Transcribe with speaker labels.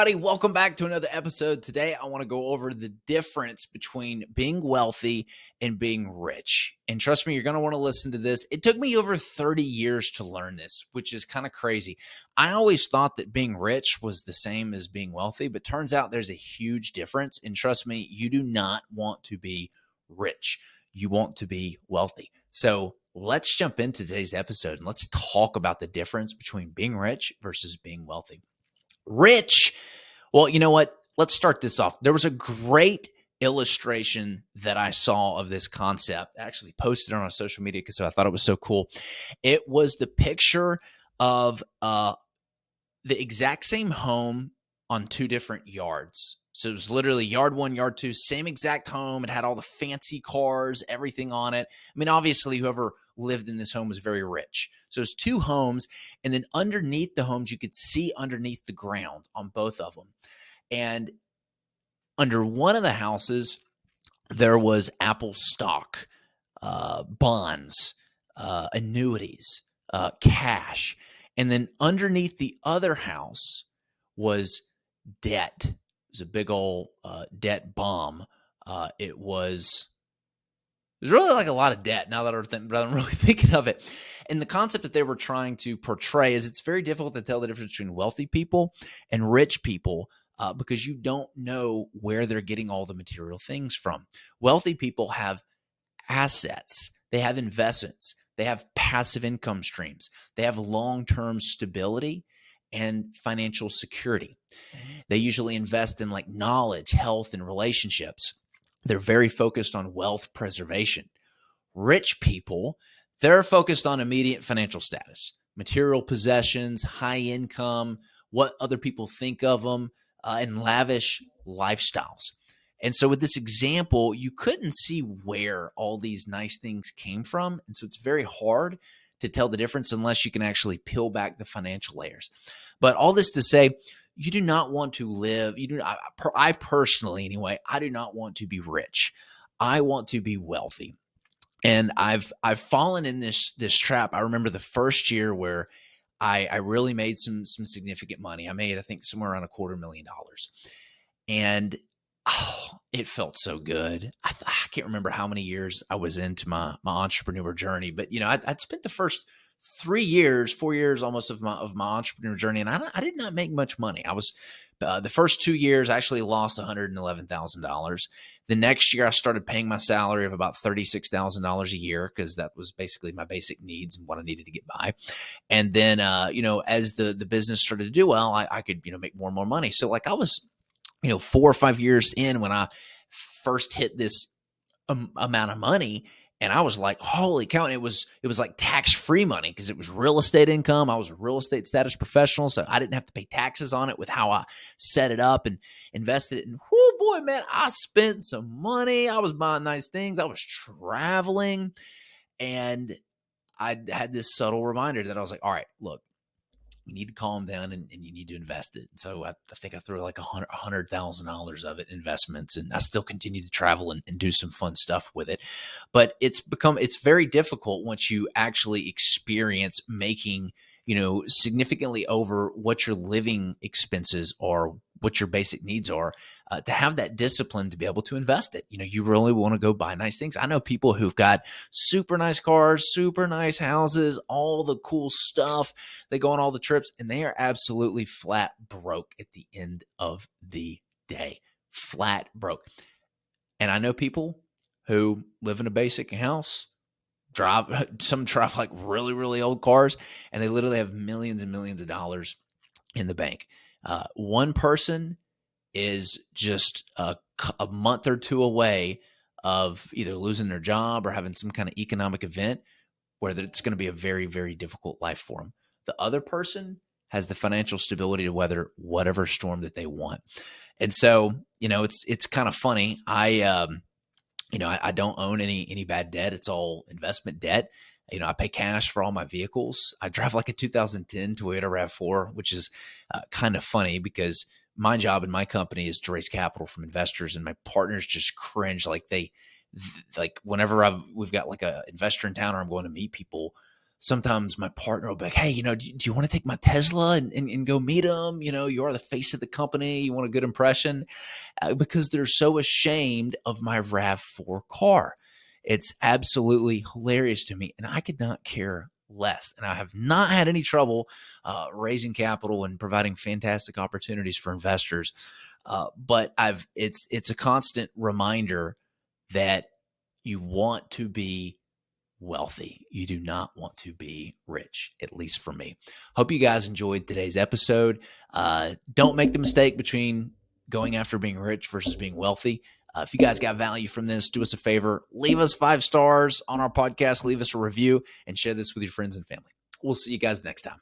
Speaker 1: everybody. Welcome back to another episode. Today, I want to go over the difference between being wealthy and being rich. And trust me, you're going to want to listen to this. It took me over 30 years to learn this, which is kind of crazy. I always thought that being rich was the same as being wealthy, but turns out there's a huge difference. And trust me, you do not want to be rich. You want to be wealthy. So let's jump into today's episode and let's talk about the difference between being rich versus being wealthy. Rich. Well, you know what? Let's start this off. There was a great illustration that I saw of this concept. I actually posted it on social media because I thought it was so cool. It was the picture of the exact same home on two different yards. So it was literally yard one, yard two, same exact home. It had all the fancy cars, everything on it. I mean, obviously, whoever lived in this home was very rich. So it's two homes. And then underneath the homes, you could see underneath the ground on both of them. And under one of the houses, there was Apple stock, bonds, annuities, cash. And then underneath the other house was debt. It was a big old debt bomb. It was really like a lot of debt now that I'm really thinking of it. And the concept that they were trying to portray is it's very difficult to tell the difference between wealthy people and rich people because you don't know where they're getting all the material things from. Wealthy people have assets. They have investments. They have passive income streams. They have long-term stability and financial security. They usually invest in like knowledge, health, and relationships. They're very focused on wealth preservation. Rich people, they're focused on immediate financial status, material possessions, high income, what other people think of them, and lavish lifestyles. And so with this example, you couldn't see where all these nice things came from. And so it's very hard to tell the difference unless you can actually peel back the financial layers. But all this to say, you do not want to live, I personally anyway, I do not want to be rich. I want to be wealthy. And I've fallen in this trap. I remember the first year where I really made some significant money. I made, I think, somewhere around $250,000. And it felt so good. I can't remember how many years I was into my entrepreneur journey, but I'd spent the first 4 years almost of my entrepreneur journey, and I did not make much money. I was the first 2 years I actually lost $111,000. The next year I started paying my salary of about $36,000 a year because that was basically my basic needs and what I needed to get by. And then as the business started to do well, I could make more and more money. So like I was 4 or 5 years in when I first hit this amount of money. And I was like, holy cow. And it was like tax-free money because it was real estate income. I was a real estate status professional, so I didn't have to pay taxes on it with how I set it up and invested it. And oh boy, man, I spent some money. I was buying nice things. I was traveling. And I had this subtle reminder that I was like, all right, look, you need to calm down and you need to invest it. And so I think I threw like $100,000 of it in investments, and I still continue to travel and do some fun stuff with it. But it's very difficult once you actually experience making, significantly over what your living expenses are, what your basic needs are, to have that discipline to be able to invest it. You really want to go buy nice things. I know people who've got super nice cars, super nice houses, all the cool stuff. They go on all the trips and they are absolutely flat broke at the end of the day. Flat broke. And I know people who live in a basic house, some drive like really, really old cars, and they literally have millions and millions of dollars in the bank. One person is just a month or two away of either losing their job or having some kind of economic event where it's going to be a very, very difficult life for them. The other person has the financial stability to weather whatever storm that they want. And so, it's kind of funny. I don't own any bad debt. It's all investment debt. I pay cash for all my vehicles. I drive like a 2010 Toyota RAV4, which is kind of funny because my job in my company is to raise capital from investors, and my partners just cringe. Like whenever we've got like a investor in town or I'm going to meet people, sometimes my partner will be like, hey, do you want to take my Tesla and go meet him? You are the face of the company. You want a good impression, because they're so ashamed of my RAV4 car. It's absolutely hilarious to me, and I could not care less. And I have not had any trouble raising capital and providing fantastic opportunities for investors. But it's a constant reminder that you want to be wealthy. You do not want to be rich, at least for me. Hope you guys enjoyed today's episode. Don't make the mistake between going after being rich versus being wealthy. If you guys got value from this, do us a favor, leave us 5 stars on our podcast, leave us a review, and share this with your friends and family. We'll see you guys next time.